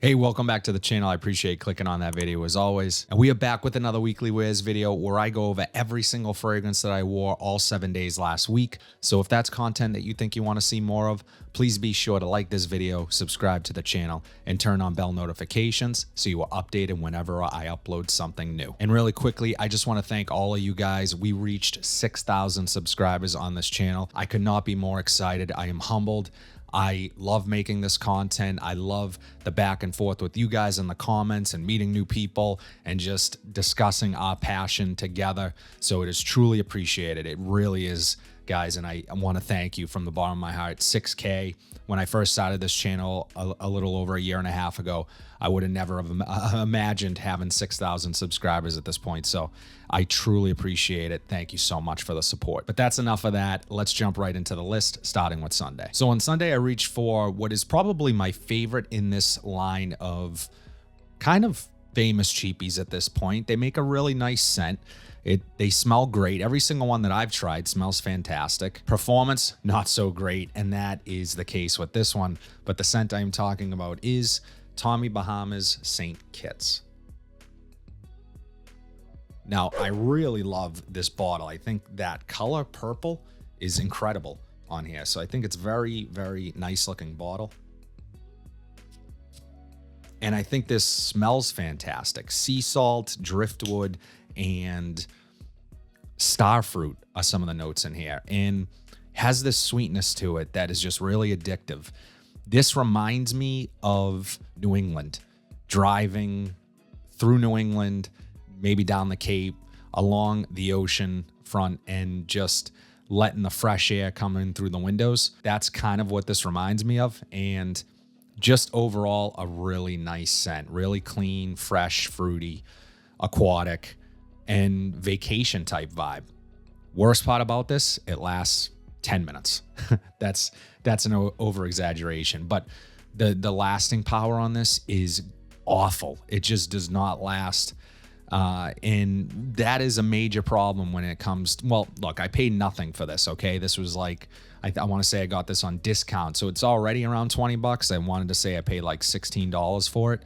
Hey, welcome back to the channel. I appreciate clicking on that video as always. And we are back with another weekly wears video where I go over every single fragrance that I wore all 7 days last week. So if that's content that you think you want to see more of, please be sure to like this video, subscribe to the channel, and turn on bell notifications so you are updated whenever I upload something new. And really quickly, I just want to thank all of you guys. We reached 6,000 subscribers on this channel. I could not be more excited. I am humbled. I love making this content. I love the back and forth with you guys in the comments and meeting new people and just discussing our passion together. So it is truly appreciated. It really is, guys. And I want to thank you from the bottom of my heart. 6K. When I first started this channel a little over a year and a half ago, I would have never imagined having 6,000 subscribers at this point. So I truly appreciate it. Thank you so much for the support. But that's enough of that. Let's jump right into the list, starting with Sunday. So on Sunday, I reached for what is probably my favorite in this line of kind of famous cheapies at this point. They make a really nice scent. They smell great. Every single one that I've tried smells fantastic. Performance, not so great, and that is the case with this one. But the scent I'm talking about is Tommy Bahama's St. Kitts. Now, I really love this bottle. I think that color purple is incredible on here. So I think it's very, very nice looking bottle. And I think this smells fantastic. Sea salt, driftwood, and starfruit are some of the notes in here, and has this sweetness to it that is just really addictive. This reminds me of New England, driving through New England, maybe down the Cape, along the ocean front, and just letting the fresh air come in through the windows. That's kind of what this reminds me of. And just overall, a really nice scent, really clean, fresh, fruity, aquatic, and vacation type vibe. Worst part about this, it lasts 10 minutes. That's an over exaggeration, but the lasting power on this is awful. It just does not last. And that is a major problem when it comes to, well, look, I paid nothing for this. Okay. This was like, I want to say I got this on discount. So it's already around 20 bucks. I wanted to say I paid like $16 for it.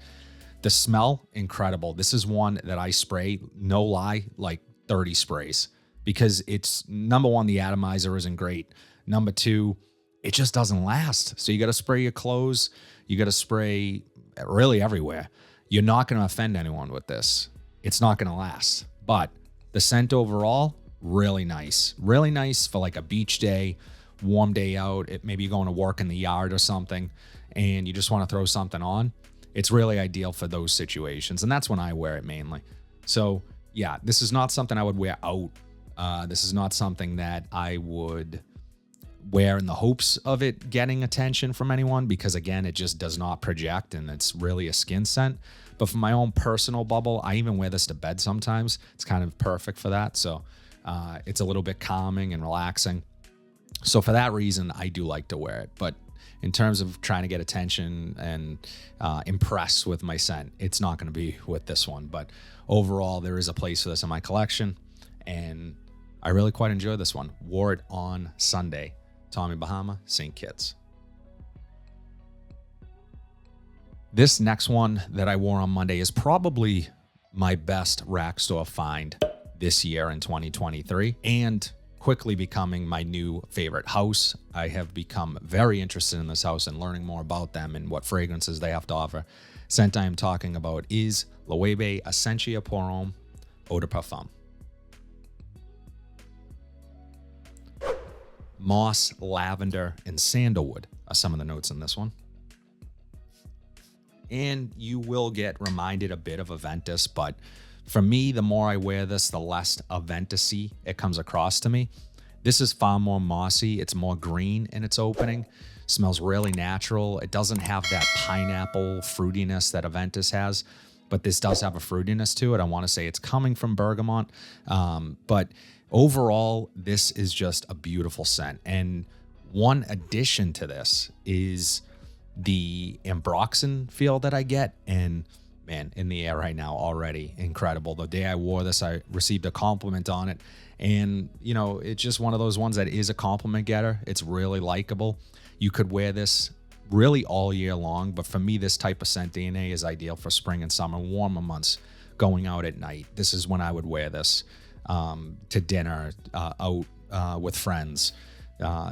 The smell, incredible. This is one that I spray, no lie, like 30 sprays, because it's, number one, the atomizer isn't great. Number two, it just doesn't last. So you got to spray your clothes. You got to spray really everywhere. You're not going to offend anyone with this. It's not going to last. But the scent overall, really nice. Really nice for like a beach day, warm day out. Maybe you're going to work in the yard or something, and you just want to throw something on. It's really ideal for those situations, and that's when I wear it mainly. So yeah, this is not something I would wear out. This is not something that I would wear in the hopes of it getting attention from anyone, because again, it just does not project, and it's really a skin scent. But for my own personal bubble, I even wear this to bed sometimes. It's kind of perfect for that. So it's a little bit calming and relaxing. So for that reason, I do like to wear it. But in terms of trying to get attention and impress with my scent, it's not going to be with this one. But overall, there is a place for this in my collection, and I really quite enjoy this one. Wore it on Sunday. Tommy Bahama, St. Kitts. This next one that I wore on Monday is probably my best rack store find this year in 2023, and quickly becoming my new favorite house. I have become very interested in this house and learning more about them and what fragrances they have to offer. Scent I am talking about is Loewe Essentia Pour Homme Eau de Parfum. Moss, lavender, and sandalwood are some of the notes in this one. And you will get reminded a bit of Aventus, but for me, the more I wear this, the less Aventus-y it comes across to me. This is far more mossy. It's more green in its opening. Smells really natural. It doesn't have that pineapple fruitiness that Aventus has, but this does have a fruitiness to it. I want to say it's coming from bergamot, but overall, this is just a beautiful scent. And one addition to this is the ambroxan feel that I get, and man, in the air right now already incredible. The day I wore this, I received a compliment on it, and you know, it's just one of those ones that is a compliment getter. It's really likable. You could wear this really all year long. But for me, this type of scent DNA is ideal for spring and summer, warmer months, going out at night. This is when I would wear this to dinner, out with friends.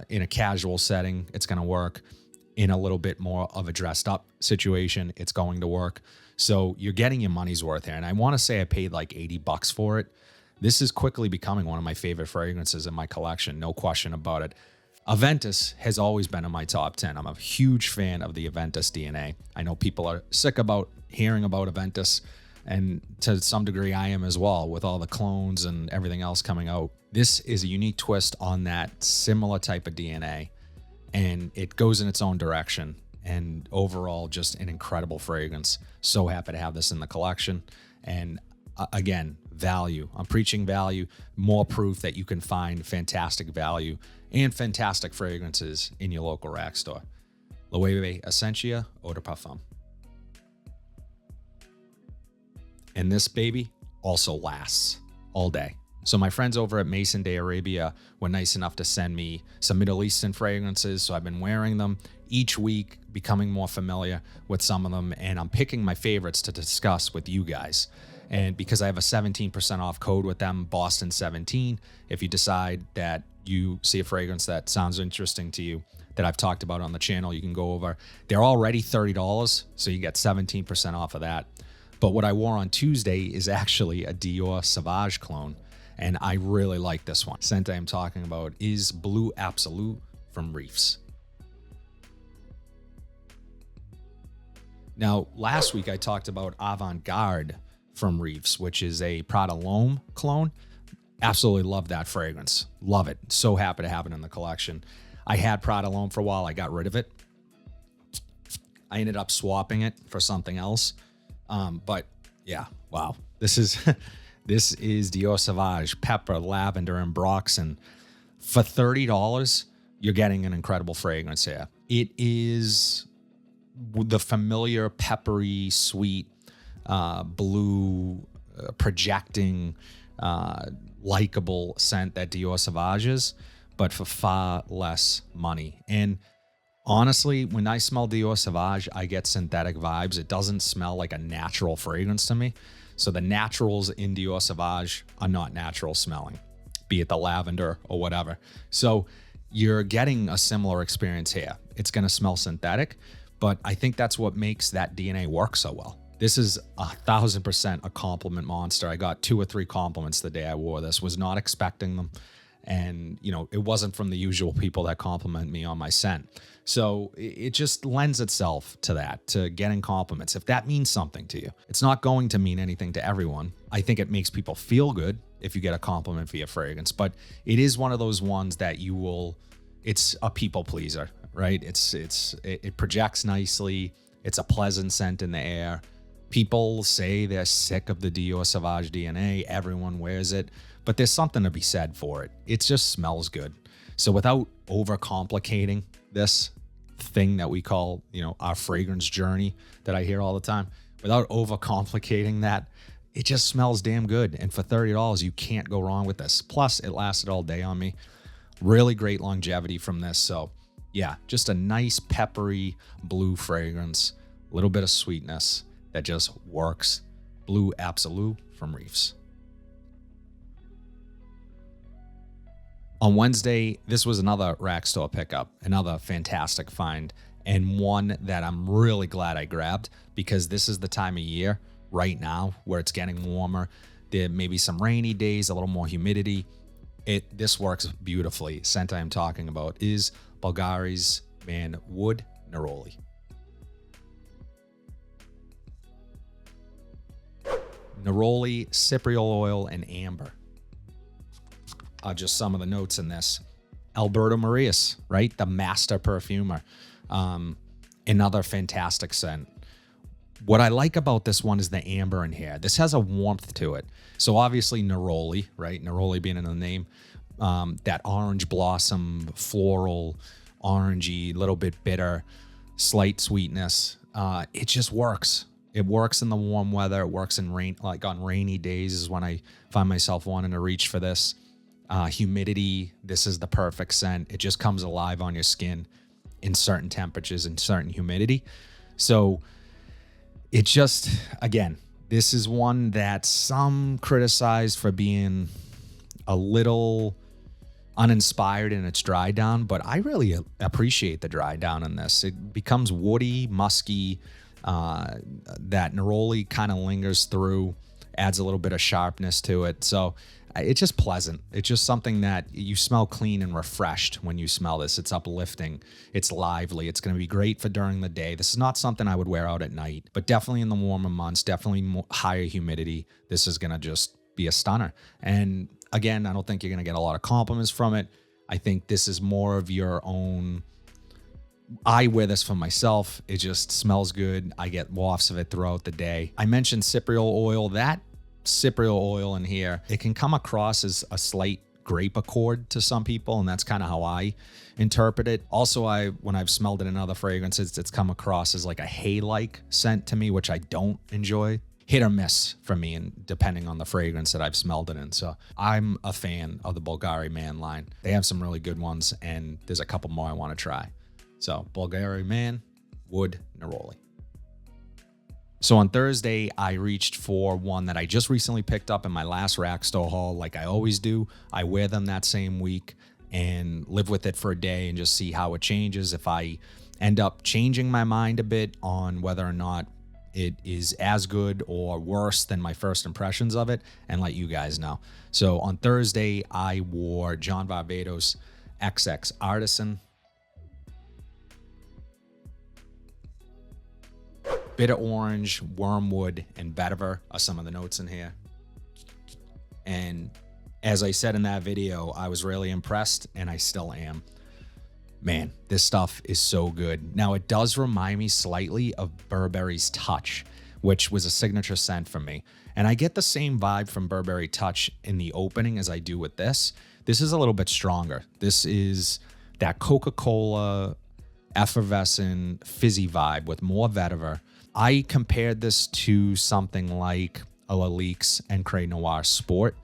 In a casual setting, it's going to work. In a little bit more of a dressed up situation, it's going to work. So you're getting your money's worth here. And I want to say I paid like $80 for it. This is quickly becoming one of my favorite fragrances in my collection. No question about it. Aventus has always been in my top 10. I'm a huge fan of the Aventus DNA. I know people are sick about hearing about Aventus, and to some degree I am as well, with all the clones and everything else coming out. This is a unique twist on that similar type of DNA, and it goes in its own direction. And overall, just an incredible fragrance. So happy to have this in the collection. And again, value. I'm preaching value. More proof that you can find fantastic value and fantastic fragrances in your local rack store. Loewe Essentia Eau de Parfum. And this baby also lasts all day. So my friends over at Mason de Arabia were nice enough to send me some Middle Eastern fragrances. So I've been wearing them each week, becoming more familiar with some of them. And I'm picking my favorites to discuss with you guys. And because I have a 17% off code with them, Boston 17, if you decide that you see a fragrance that sounds interesting to you that I've talked about on the channel, you can go over. They're already $30, so you get 17% off of that. But what I wore on Tuesday is actually a Dior Sauvage clone, and I really like this one. Scent I am talking about is Blue Absolute from Reefs. Now, last week I talked about Avant Garde from Reefs, which is a Prada L'Homme clone. Absolutely love that fragrance. Love it. So happy to have it in the collection. I had Prada L'Homme for a while. I got rid of it. I ended up swapping it for something else. But yeah, wow. This is Dior Sauvage, pepper, lavender, and Broxen. For $30, you're getting an incredible fragrance here. It is the familiar peppery, sweet, blue, projecting, likable scent that Dior Sauvage is, but for far less money. And honestly, when I smell Dior Sauvage, I get synthetic vibes. It doesn't smell like a natural fragrance to me. So the naturals in Dior Sauvage are not natural smelling, be it the lavender or whatever. So you're getting a similar experience here. It's going to smell synthetic, but I think that's what makes that DNA work so well. This is 1,000% a compliment monster. I got 2 or 3 compliments the day I wore this. Was not expecting them. And, you know, it wasn't from the usual people that compliment me on my scent. So it just lends itself to that, to getting compliments. If that means something to you, it's not going to mean anything to everyone. I think it makes people feel good if you get a compliment for your fragrance, but it is one of those ones that you will, it's a people pleaser, right? It projects nicely. It's a pleasant scent in the air. People say they're sick of the Dior Sauvage DNA. Everyone wears it, but there's something to be said for it. It just smells good. So without overcomplicating this thing that we call, you know, our fragrance journey that I hear all the time, without overcomplicating that, it just smells damn good. And for $30, you can't go wrong with this. Plus, it lasted all day on me. Really great longevity from this. So yeah, just a nice peppery blue fragrance, a little bit of sweetness that just works. Blue Absolute from Reefs. On Wednesday, this was another rack store pickup, another fantastic find, and one that I'm really glad I grabbed because this is the time of year right now where it's getting warmer. There may be some rainy days, a little more humidity. This works beautifully. Scent I'm talking about is Bulgari's Man Wood Neroli. Neroli, cypriol oil, and amber are just some of the notes in this. Alberto Marias, right? The master perfumer. Another fantastic scent. What I like about this one is the amber in here. This has a warmth to it. So obviously neroli, right? Neroli being in the name. That orange blossom, floral, orangey, little bit bitter, slight sweetness. It just works. It works in the warm weather. It works in rain, like on rainy days is when I find myself wanting to reach for this. Humidity, this is the perfect scent. It just comes alive on your skin. in certain temperatures and certain humidity. So it just, again, this is one that some criticize for being a little uninspired in its dry down, but I really appreciate the dry down in this. It becomes woody, musky. That neroli kind of lingers through, adds a little bit of sharpness to it. So it's just pleasant. It's just something that you smell clean and refreshed when you smell this. It's uplifting. It's lively. It's going to be great for during the day. This is not something I would wear out at night, but definitely in the warmer months, definitely higher humidity. This is going to just be a stunner. And again, I don't think you're going to get a lot of compliments from it. I think this is more of your own. I wear this for myself. It just smells good. I get wafts of it throughout the day. I mentioned cypriol oil. That cypriol oil in here, it can come across as a slight grape accord to some people, and that's kind of how I interpret it. Also, when I've smelled it in other fragrances, it's come across as like a hay-like scent to me, which I don't enjoy. Hit or miss for me, and depending on the fragrance that I've smelled it in. So I'm a fan of the Bulgari Man line. They have some really good ones, and there's a couple more I want to try. So Bulgari Man, wood, neroli. So on Thursday, I reached for one that I just recently picked up in my last rack store haul. Like I always do, I wear them that same week and live with it for a day and just see how it changes. If I end up changing my mind a bit on whether or not it is as good or worse than my first impressions of it, and let you guys know. So on Thursday, I wore John Varvatos XX Artisan. Bitter orange, wormwood, and vetiver are some of the notes in here. And as I said in that video, I was really impressed, and I still am. Man, this stuff is so good. Now, it does remind me slightly of Burberry's Touch, which was a signature scent for me. And I get the same vibe from Burberry Touch in the opening as I do with this. This is a little bit stronger. This is that Coca-Cola effervescent fizzy vibe with more vetiver. I compared this to something like a Lalique's Encre Noir Sport,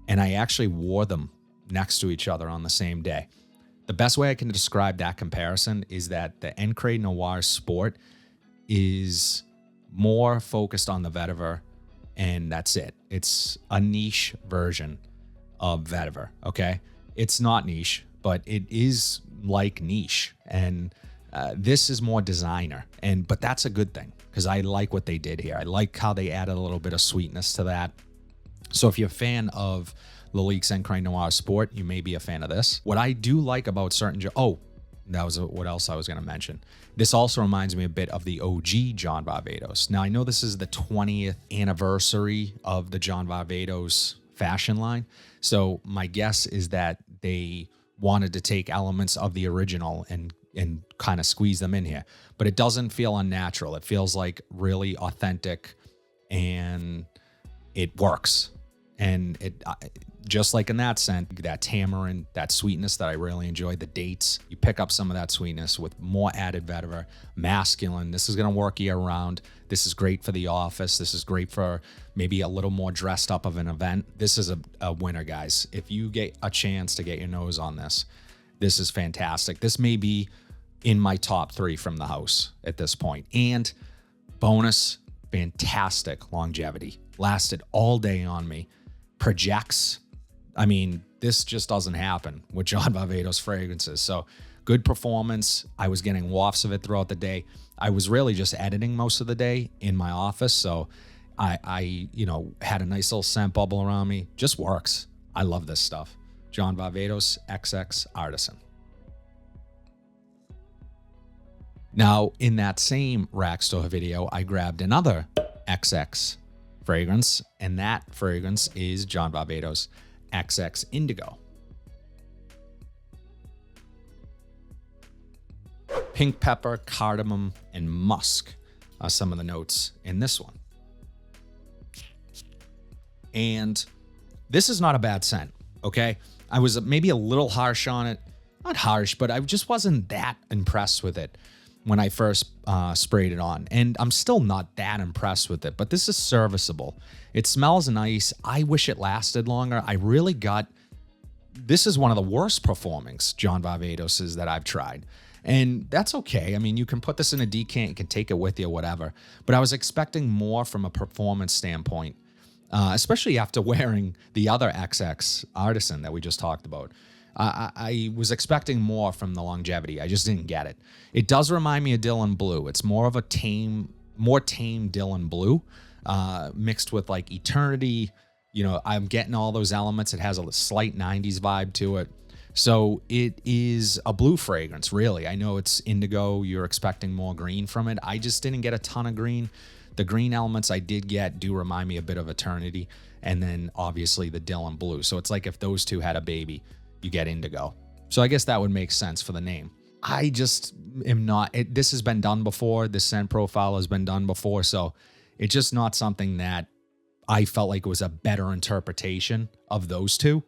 and I actually wore them next to each other on the same day. The best way I can describe that comparison is that the Encre Noir Sport is more focused on the vetiver, and that's it. It's a niche version of vetiver, okay? It's not niche, but it is like niche, and this is more designer, but that's a good thing because I like what they did here. I like how they added a little bit of sweetness to that. So if you're a fan of Lalique's Encre Noir Sport, you may be a fan of this. What I do like about certain... that was what else I was going to mention. This also reminds me a bit of the OG John Varvatos. Now, I know this is the 20th anniversary of the John Varvatos fashion line. So my guess is that they wanted to take elements of the original and kind of squeeze them in here. But it doesn't feel unnatural. It feels like really authentic, and it works. And it just like in that scent, that tamarind, that sweetness that I really enjoy, the dates, you pick up some of that sweetness with more added vetiver, masculine. This is going to work year round. This is great for the office. This is great for maybe a little more dressed up of an event. This is a winner, guys. If you get a chance to get your nose on this, this is fantastic. This may be in my top 3 from the house at this point. And bonus, fantastic longevity. Lasted all day on me. Projects. I mean, this just doesn't happen with John Varvatos fragrances. So good performance. I was getting wafts of it throughout the day. I was really just editing most of the day in my office. So I had a nice little scent bubble around me. Just works. I love this stuff. John Varvatos XX Artisan. Now, in that same rack store video, I grabbed another XX fragrance, and that fragrance is John Varvatos XX Indigo. Pink pepper, cardamom, and musk are some of the notes in this one. And this is not a bad scent, okay? I was maybe a little harsh on it. Not harsh, but I just wasn't that impressed with it when I first sprayed it on. And I'm still not that impressed with it, but this is serviceable. It smells nice. I wish it lasted longer. This is one of the worst performing John Varvatoses that I've tried. And that's okay. I mean, you can put this in a decant, you can take it with you, whatever. But I was expecting more from a performance standpoint, especially after wearing the other XX Artisan that we just talked about. I was expecting more from the longevity. I just didn't get it. It does remind me of Dylan Blue. It's more of a more tame Dylan Blue, mixed with like Eternity. You know, I'm getting all those elements. It has a slight 90s vibe to it. So it is a blue fragrance, really. I know it's indigo. You're expecting more green from it. I just didn't get a ton of green. The green elements I did get do remind me a bit of Eternity. And then obviously the Dylan Blue. So it's like if those two had a baby, you get indigo. So I guess that would make sense for the name. I just am not, this has been done before. This scent profile has been done before. So it's just not something that I felt like was a better interpretation of those two.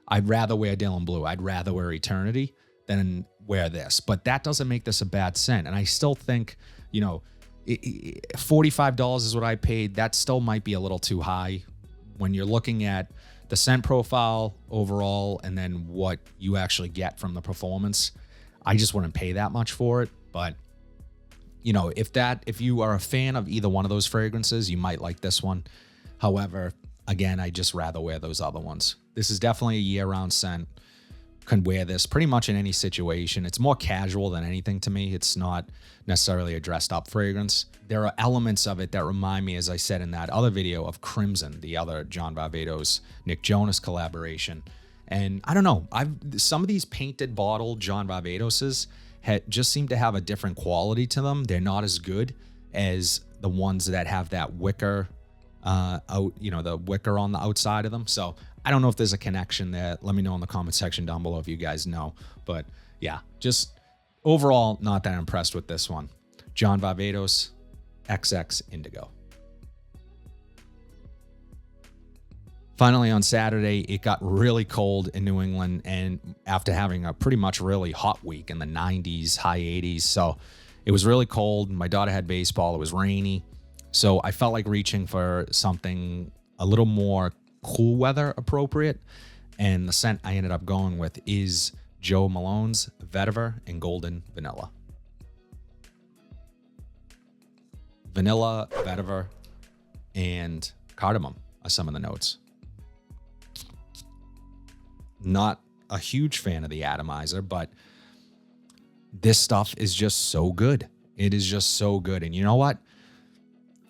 I'd rather wear Dylan Blue. I'd rather wear Eternity than wear this. But that doesn't make this a bad scent. And I still think, you know, $45 is what I paid. That still might be a little too high when you're looking at the scent profile overall and then what you actually get from the performance. I just wouldn't pay that much for it. But, you know, if you are a fan of either one of those fragrances, you might like this one. However, again, I just rather wear those other ones. This is definitely a year-round scent. Can wear this pretty much in any situation. It's more casual than anything to me. It's not necessarily a dressed-up fragrance. There are elements of it that remind me, as I said in that other video, of Crimson, the other John Varvatos, Nick Jonas collaboration. And I don't know, some of these painted bottle John Varvatoses just seem to have a different quality to them. They're not as good as the ones that have that wicker the wicker on the outside of them. So I don't know if there's a connection there. Let me know in the comment section down below if you guys know. But yeah, just overall, not that impressed with this one. John Varvatos XX Indigo. Finally, on Saturday, it got really cold in New England, and after having a pretty much really hot week in the 90s, high 80s. So it was really cold. My daughter had baseball. It was rainy. So I felt like reaching for something a little more cool weather appropriate. And the scent I ended up going with is Jo Malone's Vetiver and Golden Vanilla. Vanilla, vetiver, and cardamom are some of the notes. Not a huge fan of the atomizer, but this stuff is just so good. It is just so good. And you know what?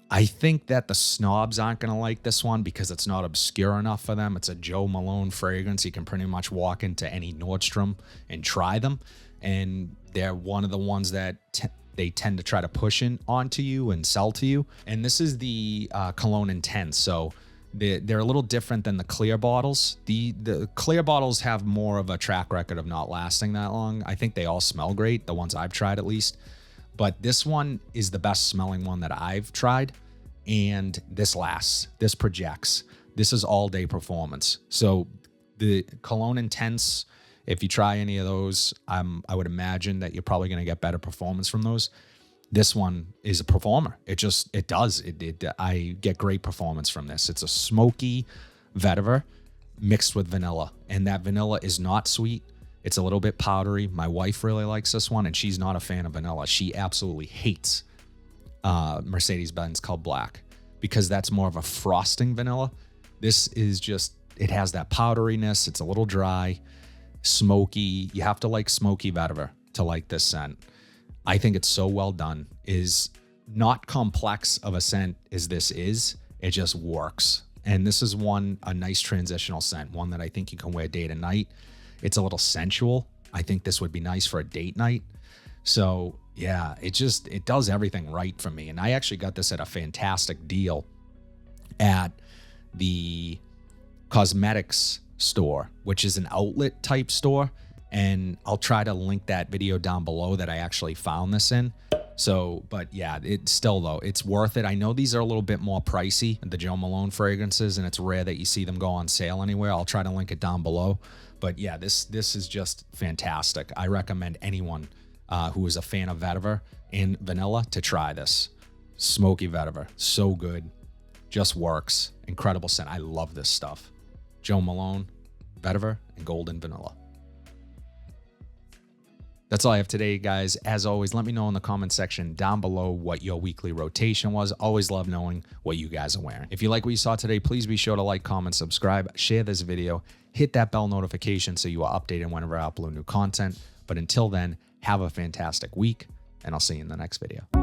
I think that the snobs aren't going to like this one because it's not obscure enough for them. It's a Jo Malone fragrance. You can pretty much walk into any Nordstrom and try them. And they're one of the ones that they tend to try to push in onto you and sell to you. And this is the Cologne Intense. So they're a little different than the clear bottles. The clear bottles have more of a track record of not lasting that long. I think they all smell great, the ones I've tried at least. But this one is the best smelling one that I've tried. And this lasts, this projects. This is all day performance. So the Cologne Intense, if you try any of those, I would imagine that you're probably going to get better performance from those. This one is a performer. I get great performance from this. It's a smoky vetiver mixed with vanilla. And that vanilla is not sweet. It's a little bit powdery. My wife really likes this one, and she's not a fan of vanilla. She absolutely hates Mercedes-Benz Cub Black because that's more of a frosting vanilla. This is just, it has that powderiness. It's a little dry, smoky. You have to like smoky vetiver to like this scent. I think it's so well done. Is not complex of a scent as this is. It just works. And this is a nice transitional scent, one that I think you can wear day to night. It's a little sensual. I think this would be nice for a date night. So yeah, it does everything right for me. And I actually got this at a fantastic deal at the cosmetics store, which is an outlet type store. And I'll try to link that video down below that I actually found this in. So, but yeah, it's still though, it's worth it. I know these are a little bit more pricey, the Jo Malone fragrances, and it's rare that you see them go on sale anywhere. I'll try to link it down below. But yeah, this is just fantastic. I recommend anyone who is a fan of vetiver and vanilla to try this. Smoky vetiver, so good, just works. Incredible scent. I love this stuff. Jo Malone, vetiver, and golden vanilla. That's all I have today, guys. As always, let me know in the comment section down below what your weekly rotation was. Always love knowing what you guys are wearing. If you like what you saw today, please be sure to like, comment, subscribe, share this video, hit that bell notification so you are updated whenever I upload new content. But until then, have a fantastic week, and I'll see you in the next video.